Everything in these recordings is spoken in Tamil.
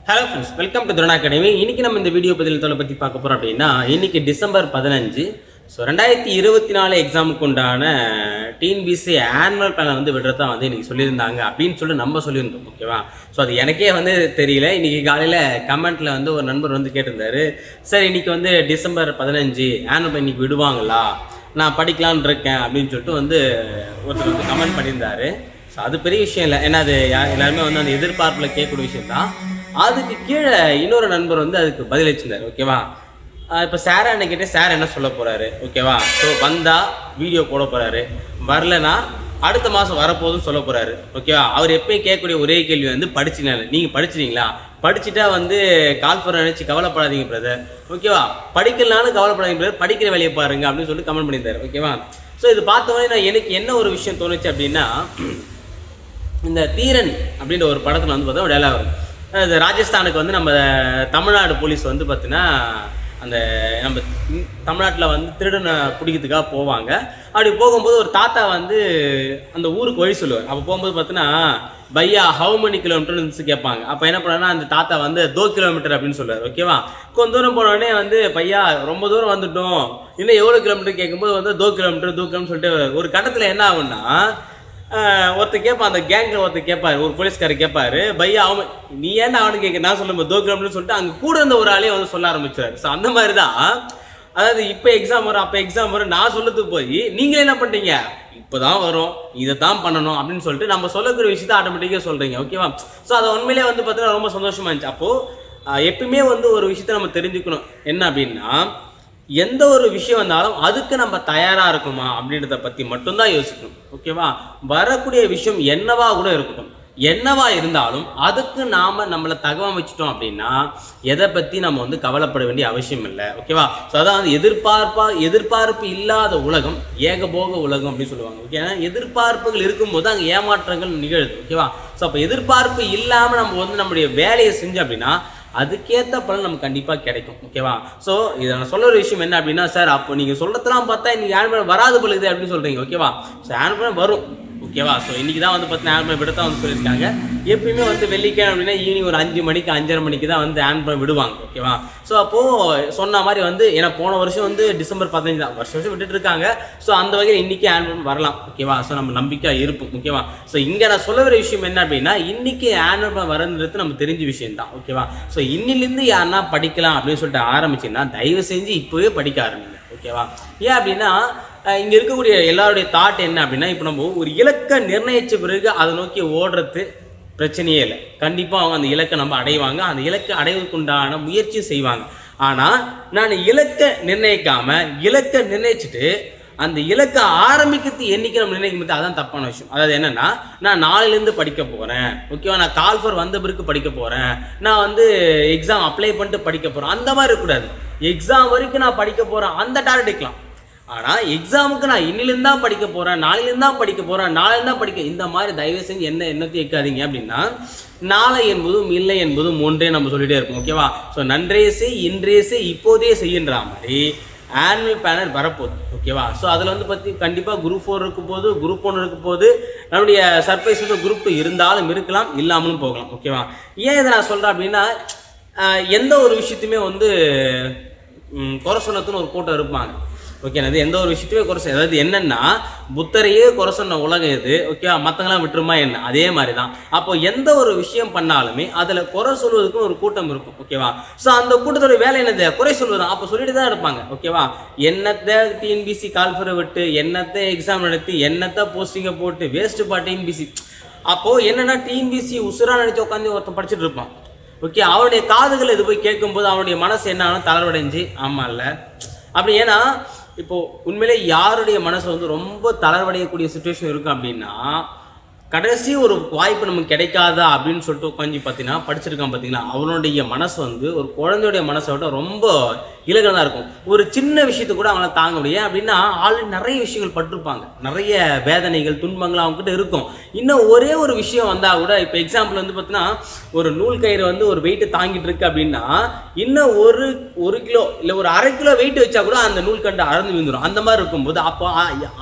Hello friends, welcome to Drona academy. இன்னைக்கு நம்ம இந்த வீடியோ பதில் பற்றி பார்க்க போகிறோம் அப்படின்னா, இன்னைக்கு டிசம்பர் 15. ஸோ 2024 எக்ஸாமுக்கு உண்டான டிஎன்பிஎஸ்சி ஆனுவல் பிளானை வந்து விடுறதா வந்து இன்றைக்கி சொல்லியிருந்தாங்க அப்படின்னு நம்ம சொல்லியிருந்தோம். ஓகேவா? ஸோ அது எனக்கே வந்து தெரியல. இன்றைக்கி காலையில் கமெண்ட்டில் வந்து ஒரு நண்பர் வந்து கேட்டிருந்தாரு, சார் இன்றைக்கி வந்து டிசம்பர் 15 ஆனுவல் பிளான் இன்றைக்கி விடுவாங்களா, நான் படிக்கலான் இருக்கேன் அப்படின்னு சொல்லிட்டு வந்து ஒருத்தர் வந்து கமெண்ட் பண்ணியிருந்தாரு. ஸோ அது பெரிய விஷயம் இல்லை, ஏன்னா அது எல்லாருமே வந்து அந்த எதிர்பார்ப்பில் கேட்கக்கூடிய விஷயம் தான். அதுக்கு கீழே இன்னொரு நண்பர் வந்து அதுக்கு பதிலளிச்சிருந்தார். ஓகேவா? இப்போ சார் அன்னைக்கிட்டே சார் என்ன சொல்ல போகிறாரு, ஓகேவா? ஸோ வந்தால் வீடியோ போட போகிறாரு, வரலன்னா அடுத்த மாதம் வரப்போகுதுன்னு சொல்ல போகிறாரு. ஓகேவா? அவர் எப்பயும் கேட்கக்கூடிய ஒரே கேள்வி வந்து படிச்சினால நீங்கள் படிச்சிட்டீங்களா, படிச்சுட்டா வந்து கால் பண்ண நினச்சி கவலைப்படாதீங்க பிரதர். ஓகேவா? படிக்கலனாலும் கவலைப்படாதீங்க பிரதர், படிக்கிற வேலையை பாருங்க அப்படின்னு சொல்லி கமெண்ட் பண்ணியிருந்தார். ஓகேவா? ஸோ இது பார்த்தவொடனே நான் எனக்கு என்ன ஒரு விஷயம் தோணுச்சு அப்படின்னா, இந்த தீரன் அப்படின்ற ஒரு படத்தில் வந்து பார்த்தா டேலாக் வரும். அது ராஜஸ்தானுக்கு வந்து நம்ம தமிழ்நாடு போலீஸ் வந்து பார்த்தீங்கன்னா அந்த நம்ம தமிழ்நாட்டில் வந்து திருடனை பிடிக்கிறதுக்காக போவாங்க. அப்படி போகும்போது ஒரு தாத்தா வந்து அந்த ஊருக்கு வழி சொல்லுவார். அப்போ போகும்போது பார்த்தீங்கன்னா பையா ஹவு மெனி கிலோமீட்டர்னு கேட்பாங்க. அப்போ என்ன பண்ணாங்கன்னா அந்த தாத்தா வந்து 2 கிலோமீட்டர் அப்படின்னு சொல்லுவார். ஓகேவா? கொஞ்சம் தூரம் போனோடனே வந்து பையா ரொம்ப தூரம் வந்துட்டோம், இன்னும் எவ்வளோ கிலோமீட்டர் கேட்கும்போது வந்து 2 கிலோமீட்டர் சொல்லிட்டு ஒரு கட்டத்தில் என்ன ஆகுன்னா, ஒருத்தர் கேட்பான், அந்த கேங்கில் ஒருத்தர் கேட்பாரு, ஒரு போலீஸ்காரர் கேட்பாரு, பையா அவன் நீ ஏன்னா அவனு கேட்க, நான் சொல்லும்போது 2 கிலோமீட்டர்னு சொல்லிட்டு அங்கே கூட இருந்த ஒரு ஆளே வந்து சொல்ல ஆரம்பிச்சாரு. ஸோ அந்த மாதிரி தான், அதாவது இப்போ எக்ஸாம் வரும் அப்போ எக்ஸாம் வரும் நான் சொல்லத்துக்கு போய் நீங்களே என்ன பண்ணுறீங்க, இப்போ தான் வரும் இதை தான் பண்ணணும் அப்படின்னு சொல்லிட்டு நம்ம சொல்லக்கூடிய விஷயத்தை ஆட்டோமேட்டிக்காக சொல்கிறீங்க. ஓகேவா? ஸோ அதை உண்மையிலே வந்து பார்த்தீங்கன்னா ரொம்ப சந்தோஷமா இருந்துச்சு. அப்போது எப்பயுமே வந்து ஒரு விஷயத்தை நம்ம தெரிஞ்சுக்கணும், என்ன அப்படின்னா எந்த ஒரு விஷயம் வந்தாலும் அதுக்கு நம்ம தயாராக இருக்குமா அப்படின்றத பற்றி மட்டும்தான் யோசிக்கணும். ஓகேவா? வரக்கூடிய விஷயம் என்னவா கூட இருக்கட்டும், என்னவா இருந்தாலும் அதுக்கு நாம் நம்மளை தகவமைச்சிட்டோம் அப்படின்னா எதை பற்றி நம்ம வந்து கவலைப்பட வேண்டிய அவசியம் இல்லை. ஓகேவா? ஸோ அதான் வந்து எதிர்பார்ப்பு இல்லாத உலகம் ஏகபோக உலகம் அப்படின்னு சொல்லுவாங்க. ஓகே? எதிர்பார்ப்புகள் இருக்கும்போது அங்கே ஏமாற்றங்கள் நிகழுது. ஓகேவா? ஸோ அப்போ எதிர்பார்ப்பு இல்லாமல் நம்ம வந்து நம்முடைய வேலையை செஞ்சோம் அப்படின்னா அதுக்கேற்ற பலன் நமக்கு கண்டிப்பாக கிடைக்கும். ஓகேவா? ஸோ இதை நான் சொல்ல ஒரு விஷயம் என்ன அப்படின்னா, சார் அப்போ நீங்கள் சொல்கிறதெல்லாம் பார்த்தா இன்றைக்கி ஆனுவல் வராது பொழுது அப்படின்னு சொல்கிறீங்க. ஓகேவா? ஸோ ஆனுவல் வரும். ஓகேவா? ஸோ இன்றைக்கி தான் வந்து பார்த்தீங்கன்னா ஆனுவல் விட தான் வந்து சொல்லியிருக்காங்க. எப்பயுமே வந்து வெள்ளிக்கிழமை அப்படின்னா ஈவினிங் ஒரு 5 மணிக்கு 5:30 மணிக்கு தான் வந்து ஆனுவல் விடுவாங்க. ஓகேவா? ஸோ அப்போது சொன்ன மாதிரி வந்து ஏன்னா போன வருஷம் வந்து டிசம்பர் 15 தான் வருஷம் விட்டுட்டு இருக்காங்க. ஸோ அந்த வகையில் இன்றைக்கி ஆனுவல் வரலாம். ஓகேவா? ஸோ நம்ம நம்பிக்கையாக இருப்போம். ஓகேவா? ஸோ இங்கே நான் சொல்ல வர விஷயம் என்ன அப்படின்னா, இன்றைக்கி ஆனுவல் வரன்றது நம்ம தெரிஞ்ச விஷயம் தான். ஓகேவா? ஸோ இன்னிலேருந்து யாருன்னா படிக்கலாம் அப்படின்னு சொல்லிட்டு ஆரம்பிச்சிங்கன்னா தயவு செஞ்சு இப்போவே படிக்க ஆரம்பிங்க. ஓகேவா? ஏன் அப்படின்னா இங்கே இருக்கக்கூடிய எல்லாருடைய தாட் என்ன அப்படின்னா, இப்போ நம்ம ஒரு இலக்கை நிர்ணயித்த பிறகு அதை நோக்கி ஓடுறது பிரச்சனையே இல்லை. கண்டிப்பாக அவங்க அந்த இலக்கை நம்ம அடைவாங்க, அந்த இலக்கை அடைவதற்குண்டான முயற்சியும் செய்வாங்க. ஆனால் நான் இலக்கை நிர்ணயிச்சுட்டு அந்த இலக்கை ஆரம்பிக்கிறது என்னைக்கு நம்ம நிர்ணயிக்கும், அதான் தப்பான விஷயம். அதாவது என்னன்னா, நான் நாளையிலேருந்து படிக்க போகிறேன். ஓகேவா? நான் கால்ஃபர் வந்த பிறகு படிக்க போகிறேன், நான் வந்து எக்ஸாம் அப்ளை பண்ணிட்டு படிக்க போகிறேன், அந்த மாதிரி இருக்கக்கூடாது. எக்ஸாம் வரைக்கும் நான் படிக்க போகிறேன் அந்த டார்கெட் வைக்கலாம். ஆனால் எக்ஸாமுக்கு நான் இன்னிலேருந்து தான் படிக்க போகிறேன், நாளையிலேருந்து தான் படிக்க போகிறேன், நாளையிலேருந்து தான் படிக்க, இந்த மாதிரி தயவு செஞ்சு எண்ணத்தையும் வைக்காதீங்க. அப்படின்னா நாளை என்பதும் இல்லை என்பதும் ஒன்றே நம்ம சொல்லிகிட்டே இருப்போம். ஓகேவா? ஸோ நன்றே செய் இன்றே செய் இப்போதே செய்கின்ற மாதிரி ஆனுவல் பிளானர் வரப்போகுது. ஓகேவா? ஸோ அதில் வந்து பற்றி கண்டிப்பாக குரூப் 4 இருக்கும் போது, குரூப் 1 இருக்கும் போது, நம்மளுடைய சர்ப்ரைஸ் வந்து குரூப் 2 இருந்தாலும் இருக்கலாம், இல்லாமலும் போகலாம். ஓகேவா? ஏன் இதை நான் சொல்கிறேன் அப்படின்னா, எந்த ஒரு விஷயத்தையுமே வந்து குறை சொன்னதுன்னு ஒரு கூட்டம் இருப்பாங்க. ஓகே? அது எந்த ஒரு விஷயத்தையுமே குறை சொல், அதாவது என்னென்னா புத்தரையே குறை சொன்ன உலகம் இது. ஓகேவா? மற்றவங்களாம் விட்டுருமா என்ன, அதே மாதிரி தான். அப்போ எந்த ஒரு விஷயம் பண்ணாலுமே அதில் குறை சொல்வதுக்கும் ஒரு கூட்டம் இருக்கும். ஓகேவா? ஸோ அந்த கூட்டத்தோட வேலை என்னது, குறை சொல்வது. அப்போ சொல்லிட்டு தான் இருப்பாங்க. ஓகேவா? என்னத்தை டிஎன்பிசி கால்ஃபரை விட்டு, என்னத்தை எக்ஸாம் நடத்தி, என்னத்தை போஸ்டிங்கை போட்டு வேஸ்ட்டுப்பா டிஎன்பிசி. அப்போது என்னென்னா டிஎன்பிசி உசுரா நினச்சி உட்காந்து ஒருத்தன் படிச்சுட்டு இருப்பான். ஓகே? அவனுடைய காதுகள் இது போய் கேட்கும்போது அவனுடைய மனசு என்ன ஆகும், தளர்வடைஞ்சு ஆமாம் இல்லை அப்படி. ஏன்னா இப்போது உண்மையிலே யாருடைய மனசு வந்து ரொம்ப தளர்வடையக்கூடிய சுச்சுவேஷன் இருக்கும் அப்படின்னா, கடைசி ஒரு வாய்ப்பு நமக்கு கிடைக்காதா அப்படின்னு சொல்லிட்டு உட்காந்து பார்த்தீங்கன்னா படிச்சிருக்கான் பார்த்தீங்களா, அவனுடைய மனசு வந்து ஒரு குழந்தையுடைய மனசை விட ரொம்ப இலகுவாக இருக்கும். ஒரு சின்ன விஷயத்தை கூட அவங்களால தாங்க முடியும். அப்படின்னா ஆல்ரெடி நிறைய விஷயங்கள் பட்டிருப்பாங்க, நிறைய வேதனைகள் துன்பங்கள் அவங்ககிட்ட இருக்கும். இன்னும் ஒரே ஒரு விஷயம் வந்தால் கூட, இப்போ எக்ஸாம்பிள் வந்து பார்த்தீங்கன்னா ஒரு நூல் கயிறு வந்து ஒரு வெயிட்டு தாங்கிட்டு இருக்கு அப்படின்னா, இன்னும் ஒரு கிலோ இல்லை ஒரு 1/2 கிலோ வெயிட் வச்சா கூட அந்த நூல் கண்டு அறந்து விழுந்துடும். அந்த மாதிரி இருக்கும்போது அப்போ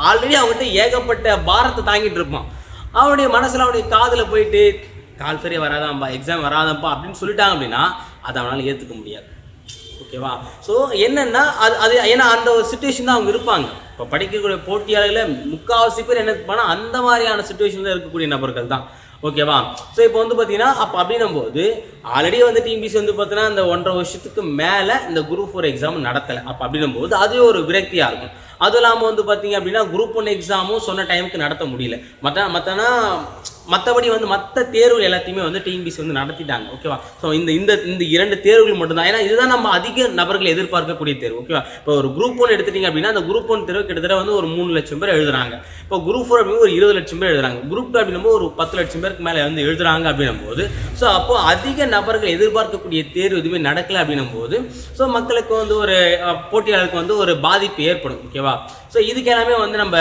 ஆல்ரெடி அவங்ககிட்ட ஏகப்பட்ட பாரத்தை தாங்கிட்டு இருப்பான். அவனுடைய மனசில் அவனுடைய காதில் போயிட்டு கால் ஃபேரே வராதாம்பா, எக்ஸாம் வராதப்பா அப்படின்னு சொல்லிட்டாங்க அப்படின்னா அதை அவனால் ஏற்றுக்க முடியாது. ஓகேவா? ஸோ என்னென்னா அது ஏன்னா அந்த ஒரு சுச்சுவேஷன் தான் அவங்க இருப்பாங்க. இப்போ படிக்கக்கூடிய போட்டியாளர்களில் முக்கால்வாசி பேர் என்ன இருப்பாங்கன்னா அந்த மாதிரியான சுச்சுவேஷனில் இருக்கக்கூடிய நபர்கள் தான். ஓகேவா? ஸோ இப்போ வந்து பார்த்தீங்கன்னா அப்போ அப்படின்னும் போது ஆல்ரெடி வந்து டிஎன்பிஎஸ்சி வந்து பார்த்தீங்கன்னா இந்த 1.5 வருஷத்துக்கு மேலே இந்த குரூப் 4 எக்ஸாம் நடத்தலை. அப்போ அப்படின்னும் போது அதுவே ஒரு விரக்தியாக இருக்கும். அதுவும் இல்லாமல் வந்து பார்த்தீங்க அப்படின்னா குரூப் 1 எக்ஸாமும் சொன்ன டைமுக்கு நடத்த முடியல. மற்றபடி வந்து மற்ற தேர்வுகள் எல்லாத்தையுமே வந்து டிஎன்பிஎஸ்சி வந்து நடத்திட்டாங்க. ஓகேவா? ஸோ இந்த 2 தேர்வுகள் மட்டும்தான். ஏன்னா இதுதான் நம்ம அதிக நபர்கள் எதிர்பார்க்கக்கூடிய தேர்வு. ஓகேவா? இப்போ ஒரு குரூப் 1 எடுத்துட்டீங்க அப்படின்னா அந்த குரூப் 1 தேர்வு கிட்டத்தட்ட வந்து ஒரு 3 லட்சம் பேர் எழுதுறாங்க. இப்போ குரூப் 4 அப்படின்னா ஒரு 20 லட்சம் பேர் எழுதுறாங்க. குரூப் 2 அப்படின்னும் ஒரு 10 லட்சம் பேருக்கு மேலே வந்து எழுதுறாங்க அப்படின்னும் போது ஸோ அப்போ அதிக நபர்கள் எதிர்பார்க்கக்கூடிய தேர்வு எதுவுமே நடக்கலை அப்படின்னும் போது ஸோ மக்களுக்கு வந்து ஒரு போட்டியாளருக்கு வந்து ஒரு பாதிப்பு ஏற்படும். ஓகேவா? ஸோ இதுக்கு எல்லாமே வந்து நம்ம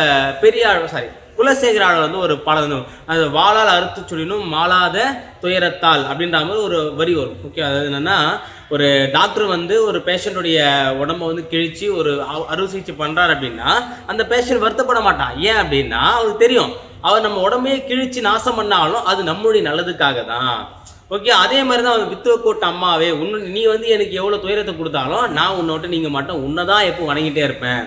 குலசேகர ஆளர் வந்து ஒரு பாடம் அது வாளால் அறுத்து சொல்லினும் மாளாத துயரத்தால் அப்படின்ற மாதிரி ஒரு வரி வரும். ஓகே, அதாவது என்னன்னா ஒரு டாக்டர் வந்து ஒரு பேஷண்ட்டுடைய உடம்ப வந்து கிழிச்சு ஒரு அறுவை சிகிச்சை பண்ணுறாரு அப்படின்னா அந்த பேஷண்ட் வருத்தப்பட மாட்டான். ஏன் அப்படின்னா அவருக்கு தெரியும் அவர் நம்ம உடம்பையே கிழிச்சு நாசம் பண்ணாலும் அது நம்மளுடைய நல்லதுக்காக தான். ஓகே, அதே மாதிரி தான் வித்துவ கோட்ட அம்மாவே நீ வந்து எனக்கு எவ்வளோ துயரத்தை கொடுத்தாலும் நான் உன்னோட்டு நீங்கள் மட்டும் உன்னை தான் எப்போ வணங்கிட்டே இருப்பேன்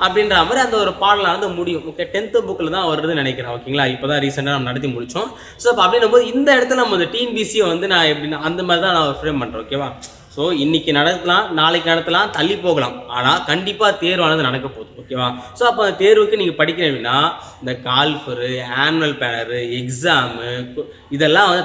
அப்படின்ற மாதிரி அந்த ஒரு பாடலாக வந்து முடியும். ஓகே, 10th புக்கில் தான் வருதுன்னு நினைக்கிறேன். ஓகேங்களா, இப்போ தான் ரீசெண்டாக நம்ம நடத்தி முடித்தோம். ஸோ இப்போ அப்படின்னும் போது இந்த இடத்துல நம்ம டிஎன்பிஎஸ்சியை வந்து நான் எப்படின்னா அந்த மாதிரி தான் நான் ஃப்ரேம் பண்ணுறேன். ஓகேவா? ஸோ இன்றைக்கி நடக்கலாம், நாளைக்கு நடத்தலாம், தள்ளி போகலாம், ஆனால் கண்டிப்பாக தேர்வானது நடக்க போகுது. ஓகேவா? ஸோ அப்போ அந்த தேர்வுக்கு நீங்கள் படிக்கணும் அப்படின்னா இந்த கால்ஃபரு, ஆனுவல் பேனரு, எக்ஸாமு இதெல்லாம் வந்து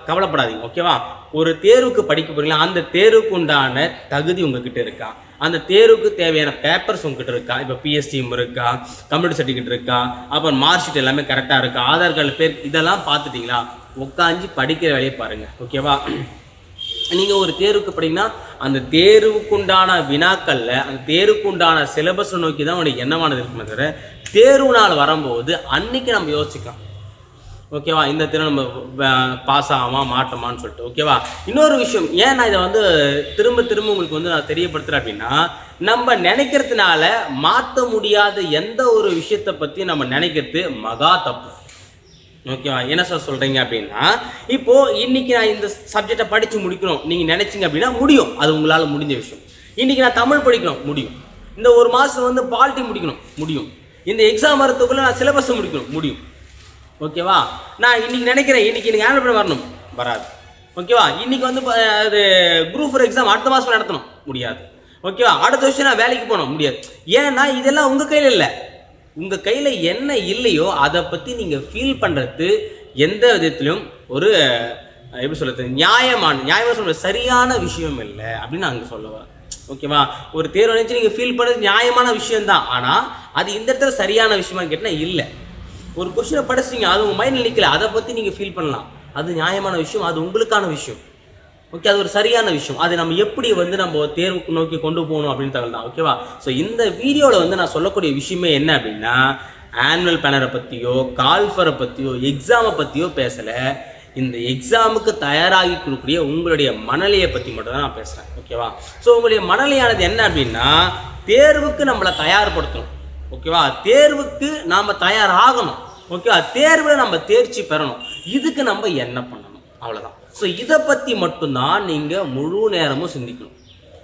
கவலைப்படாதீங்க. ஓகேவா? ஒரு தேர்வுக்கு படிக்க போகிறீங்களா அந்த தேர்வுக்கு உண்டான தகுதி உங்ககிட்ட இருக்கா, அந்த தேர்வுக்கு தேவையான பேப்பர்ஸ் உங்ககிட்ட இருக்கா, இப்போ பிஎஸ்டிஎம் இருக்கா, கம்ப்யூட்டர் சர்டிஃபிகேட் இருக்கா, அப்புறம் மார்க் ஷீட் எல்லாமே கரெக்டாக இருக்கா, ஆதார் கார்டு பேர் இதெல்லாம் பார்த்துட்டிங்களா, உட்காந்து படிக்கிற வேலையை பாருங்கள். ஓகேவா? நீங்கள் ஒரு தேர்வுக்கு படிங்கன்னா அந்த தேர்வுக்குண்டான வினாக்களில் அந்த தேர்வுக்குண்டான சிலபஸை நோக்கி தான் உனக்கு என்னவானது இருக்குமே தவிர தேர்வு நாள் வரும்போது அன்றைக்கி நம்ம யோசிக்கலாம். ஓகேவா? இந்த தேர்வு நம்ம பாஸ் ஆகாமா மாட்டோமான்னு சொல்லிட்டு. ஓகேவா? இன்னொரு விஷயம் ஏன் நான் இதை வந்து திரும்ப உங்களுக்கு வந்து நான் தெரியப்படுத்துகிறேன் அப்படின்னா நம்ம நினைக்கிறதுனால மாற்ற முடியாத எந்த ஒரு விஷயத்தை பற்றி நம்ம நினைக்கிறது மகா தப்பு. ஓகேவா? என்ன சார் சொல்கிறீங்க அப்படின்னா இப்போது இன்றைக்கி நான் இந்த சப்ஜெக்டை படித்து முடிக்கணும் நீங்கள் நினச்சிங்க அப்படின்னா முடியும், அது உங்களால் முடிஞ்ச விஷயம். இன்றைக்கி நான் தமிழ் படிக்கணும் முடியும், இந்த ஒரு மாதம் வந்து பாலிட்டி முடிக்கணும் முடியும், இந்த எக்ஸாம் வரத்துக்குள்ளே நான் சிலபஸை முடிக்கணும் முடியும். ஓகேவா? நான் இன்றைக்கி நினைக்கிறேன் இன்றைக்கி எனக்கு ஆனுவல் பேப்பர் வரணும் வராது. ஓகேவா? இன்றைக்கி வந்து அது குரூப் 4 எக்ஸாம் அடுத்த மாதம் நடத்தணும் முடியாது. ஓகேவா? அடுத்த வருஷம் நான் வேலைக்கு போகணும் முடியாது. ஏன்னா இதெல்லாம் உங்கள் கையில் இல்லை. உங்கள் கையில் என்ன இல்லையோ அதை பற்றி நீங்கள் ஃபீல் பண்ணுறது எந்த விதத்திலும் ஒரு எப்படி சொல்கிறது நியாயமாக சொல்கிற சரியான விஷயம் இல்லை அப்படின்னு நான் அங்கே சொல்ல வரேன். ஓகேவா? ஒரு தேர்வு நினச்சி நீங்கள் ஃபீல் பண்ணுறது நியாயமான விஷயம்தான், ஆனால் அது இந்த இடத்துல சரியான விஷயமானு கேட்டால் இல்லை. ஒரு கொஸ்டினை படிச்சிங்க அது உங்கள் மைண்டில் நிற்கல, அதை பற்றி நீங்கள் ஃபீல் பண்ணலாம், அது நியாயமான விஷயம், அது உங்களுக்கான விஷயம். ஓகே, அது ஒரு சரியான விஷயம். அதை நம்ம எப்படி வந்து நம்ம தேர்வுக்கு நோக்கி கொண்டு போகணும் அப்படின்னு தகவல் தான். ஓகேவா? ஸோ இந்த வீடியோவில் வந்து நான் சொல்லக்கூடிய விஷயமே என்ன அப்படின்னா ஆனுவல் பேனரை பற்றியோ கால்ஃபரை பற்றியோ எக்ஸாமை பற்றியோ பேசலை. இந்த எக்ஸாமுக்கு தயாராகி கொடுக்கக்கூடிய உங்களுடைய மனநிலையை பற்றி மட்டும் தான் நான் பேசுகிறேன். ஓகேவா? ஸோ உங்களுடைய மனநிலையானது என்ன அப்படின்னா தேர்வுக்கு நம்மளை தயார்படுத்தணும். ஓகேவா? தேர்வுக்கு நாம் தயாராகணும். ஓகேவா? தேர்வில் நம்ம தேர்ச்சி பெறணும். இதுக்கு நம்ம என்ன பண்ணணும், அவ்வளோதான். ஸோ இதை பற்றி மட்டும்தான் நீங்கள் முழு நேரமும் சிந்திக்கணும்.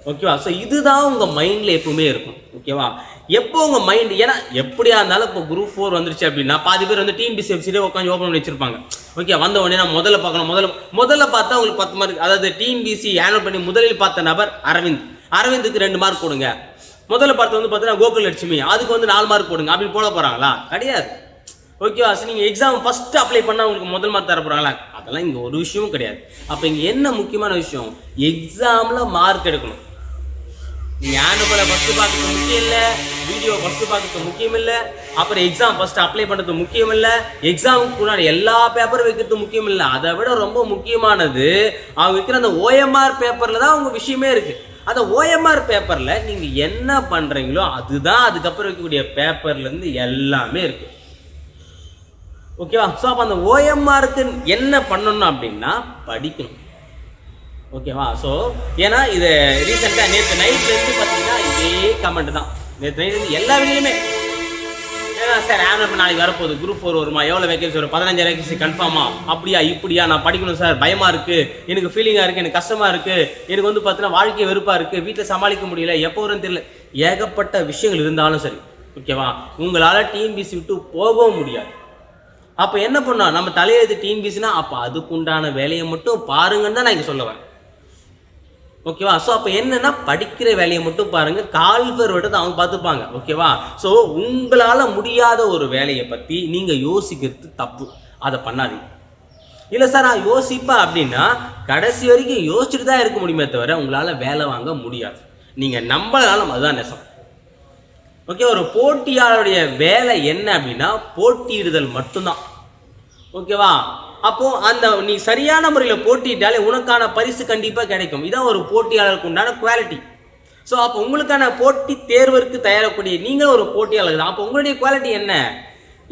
ஓகேவா? ஸோ இதுதான் உங்கள் மைண்டில் எப்பவுமே இருக்கும். ஓகேவா? எப்போ உங்கள் மைண்டு ஏன்னா எப்படியா இருந்தாலும் இப்போ குரூப் 4 வந்துருச்சு அப்படின்னா பாதி பேர் வந்து டிஎன்பிஎஸ்சி வெப்சைட்டே உட்காந்து ஓப்பன் பண்ணி வச்சிருப்பாங்க. ஓகே, வந்த உடனே நான் முதல்ல பார்க்கணும், முதல்ல பார்த்தா உங்களுக்கு 10 மார்க். அதாவது டிஎன்பிஎஸ்சி ஆனுவல் பண்ணி முதலில் பார்த்த நபர் அரவிந்துக்கு 2 மார்க் கொடுங்க. முதல்ல பார்த்து வந்து பார்த்தீங்கன்னா கோகுல் லட்சுமி அதுக்கு வந்து 4 மார்க் போடுங்க அப்படின்னு போட போகிறாங்களா? கிடையாது. ஓகேவா? ஸோ நீங்கள் எக்ஸாம் ஃபஸ்ட்டு அப்ளை பண்ணால் உங்களுக்கு முதல் மார்க் தர போகிறாங்களா? அதெல்லாம் இங்கே ஒரு விஷயமும் கிடையாது. அப்போ இங்கே என்ன முக்கியமான விஷயம், எக்ஸாமில் மார்க் எடுக்கணும். நீங்கள் ஆனுவலை ஃபஸ்ட்டு பார்க்கறது முக்கியம் இல்லை, வீடியோ ஃபஸ்ட்டு பார்க்கறது முக்கியம் இல்லை, அப்புறம் எக்ஸாம் ஃபஸ்ட்டு அப்ளை பண்ணுறது முக்கியம் இல்லை, எக்ஸாமுக்கு முன்னாடி எல்லா பேப்பரும் வைக்கிறது முக்கியம் இல்லை. அதை விட ரொம்ப முக்கியமானது அவங்க வைக்கிற அந்த OMR பேப்பரில் தான் அவங்க விஷயமே இருக்குது. அந்த OMR பேப்பரில் நீங்கள் என்ன பண்ணுறீங்களோ அதுதான் அதுக்கப்புறம் வைக்கக்கூடிய பேப்பர்லேருந்து எல்லாமே இருக்குது. ஓகேவா? ஸோ அப்போ அந்த OMRக்கு என்ன பண்ணணும் அப்படின்னா படிக்கணும். ஓகேவா? ஸோ ஏன்னா இது ரீசெண்டாக நேற்று நைட்லேருந்து பார்த்தீங்கன்னா இதே கமெண்ட் தான். நேற்று நைட்லேருந்து எல்லா வீடியோலையுமே சார் ஆனுவல் நாளைக்கு வரப்போகுது, குரூப் 4 வருமா, எவ்வளோ வேகன்சி வரும், 15,000 வேகன்சி கன்ஃபார்மா, அப்படியா இப்படியா, நான் படிக்கணும் சார், பயமாக இருக்குது, எனக்கு ஃபீலிங்காக இருக்குது, எனக்கு கஷ்டமாக இருக்குது, எனக்கு வந்து பார்த்தீங்கன்னா வாழ்க்கை வெறுப்பாக இருக்குது, வீட்டில் சமாளிக்க முடியல, எப்போ வரும்னு தெரியல, ஏகப்பட்ட விஷயங்கள் இருந்தாலும் சரி, ஓகேவா, உங்களால் டிஎன்பிசி விட்டு போகவும் முடியாது. அப்போ என்ன பண்ணோம், நம்ம தலையெழுத்து டிஎன்பிசினா அப்போ அதுக்குண்டான வேலையை மட்டும் பாருங்கன்னு தான் நான் இங்கே சொல்லுவேன், ஓகேவா. ஸோ அப்போ என்னன்னா படிக்கிற வேலையை மட்டும் பாருங்க, கால்வர் விட்டு அவங்க பார்த்துப்பாங்க, ஓகேவா. ஸோ உங்களால் முடியாத ஒரு வேலையை பற்றி நீங்கள் யோசிக்கிறது தப்பு, அதை பண்ணாதீங்க. இல்லை சார் நான் யோசிப்பேன் அப்படின்னா கடைசி வரைக்கும் யோசிச்சுட்டு தான் இருக்க முடியுமே தவிர உங்களால் வேலை வாங்க முடியாது. நீங்கள் நம்பலனாலும் அதுதான் நெசம், ஓகே. ஒரு போட்டியாளருடைய வேலை என்ன அப்படின்னா போட்டியிடுதல் மட்டும்தான், ஓகேவா. அப்போ அந்த நீ சரியான முறையில் போட்டிட்டாலே உனக்கான பரிசு கண்டிப்பாக கிடைக்கும். இதான் ஒரு போட்டியாளருக்கு உண்டான குவாலிட்டி. ஸோ அப்போ உங்களுக்கான போட்டி தேர்விற்கு தயாரக்கூடிய நீங்கள் ஒரு போட்டியாளர் தான். அப்போ உங்களுடைய குவாலிட்டி என்ன,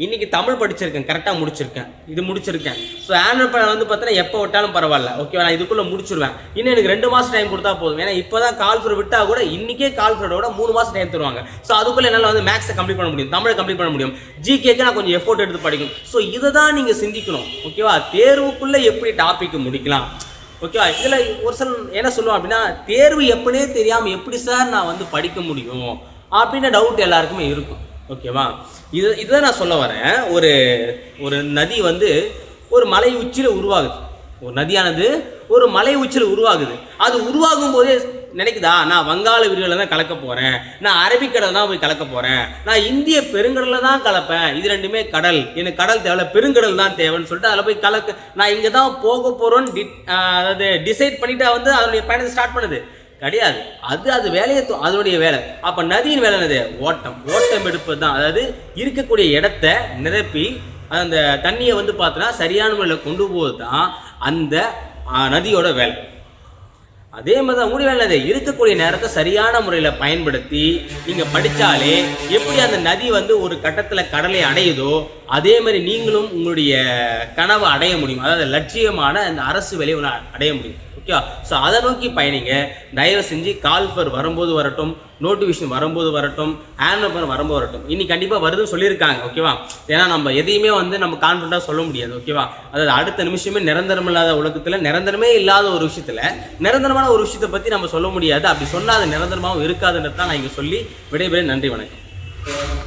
இன்னைக்கு தமிழ் படிச்சிருக்கேன், கரெக்டாக முடிச்சிருக்கேன், இது முடிச்சிருக்கேன். ஸோ ஆனுவல் பிளான் வந்து பார்த்தீங்கன்னா எப்போ விட்டாலும் பரவாயில்ல, ஓகேவா, நான் இதுக்குள்ளே முடிச்சிருவேன். இன்னும் எனக்கு 2 மாதம் டைம் கொடுத்தா போதும். ஏன்னா இப்போ தான் கால்ஃபர் விட்டால் கூட இன்றைக்கே கால்ஃபரோட 3 மாதம் டைம் தருவாங்க. ஸோ அதுக்குள்ளே என்னால் வந்து மேக்ஸை கம்ப்ளீட் பண்ண முடியும், தமிழை கம்ப்ளீட் பண்ண முடியும், ஜிகேக்கு நான் கொஞ்சம் எஃபோர்ட் எடுத்து படிக்கணும். ஸோ இதை தான் நீங்கள் சிந்திக்கணும், ஓகேவா. தேர்வுக்குள்ளே எப்படி டாபிக் முடிக்கலாம், ஓகேவா. இதில் ஒரு சில என்ன சொல்லுவோம் அப்படின்னா தேர்வு எப்படினே தெரியாமல் எப்படி சார் நான் வந்து படிக்க முடியும் அப்படின்னு டவுட் எல்லாருக்குமே இருக்கும், ஓகேவா. இதுதான் நான் சொல்ல வரேன். ஒரு நதி வந்து ஒரு மலை உச்சியில் உருவாகுது, ஒரு நதியானது ஒரு மலை உச்சியில் உருவாகுது. அது உருவாகும் போதே நினைக்குதா நான் வங்காள விரிவில் தான் கலக்க போகிறேன், நான் அரபிக்கடல் தான் போய் கலக்க போகிறேன், நான் இந்திய பெருங்கடலில் தான் கலப்பேன், இது ரெண்டுமே கடல், எனக்கு கடல் தேவை, பெருங்கடல் தான் தேவைன்னு சொல்லிட்டு அதில் போய் கலக்க நான் இங்கே தான் போக போகிறோன்னு அதாவது டிசைட் பண்ணிவிட்டு வந்து அதனுடைய பயணத்தை ஸ்டார்ட் பண்ணுது கிடையாது. அது வேலையை அதனுடைய வேலை. அப்போ நதியின் வேலை என்னது, ஓட்டம் எடுப்பது தான். அதாவது இருக்கக்கூடிய இடத்த நிரப்பி அந்த தண்ணியை வந்து பார்த்தோன்னா சரியான முறையில் கொண்டு போவது தான் அந்த நதியோட வேலை. அதே மாதிரி தான் உங்களுடைய வேலை, இருக்கக்கூடிய நேரத்தை சரியான முறையில் பயன்படுத்தி நீங்கள் படித்தாலே எப்படி அந்த நதி வந்து ஒரு கட்டத்தில் கடலை அடையுதோ அதே மாதிரி நீங்களும் உங்களுடைய கனவை அடைய முடியும். அதாவது லட்சியமான அந்த அரசு வேலையை அடைய முடியும், ஓகே. ஸோ அதை நோக்கி பயணிங்க. தயவு செஞ்சு கால்ஃபர் வரும்போது வரட்டும், நோட்டிஃபிகேஷன் வரும்போது வரட்டும், ஆனுவல் வரும்போது வரட்டும். இன்னைக்கு கண்டிப்பாக வருதுன்னு சொல்லியிருக்காங்க, ஓகேவா. ஏன்னா நம்ம எதையுமே வந்து நம்ம கான்ஃபிடண்ட்டாக சொல்ல முடியாது, ஓகேவா. அதாவது அடுத்த நிமிஷமே நிரந்தரம் இல்லாத உலகத்தில், நிரந்தரமே இல்லாத ஒரு விஷயத்தில் நிரந்தரமான ஒரு விஷயத்தை பற்றி நம்ம சொல்ல முடியாது. அப்படி சொன்னால் அது நிரந்தரமாகவும் இருக்காதுன்றது தான் நான் இங்கே சொல்லி விடைபெற. நன்றி, வணக்கம்.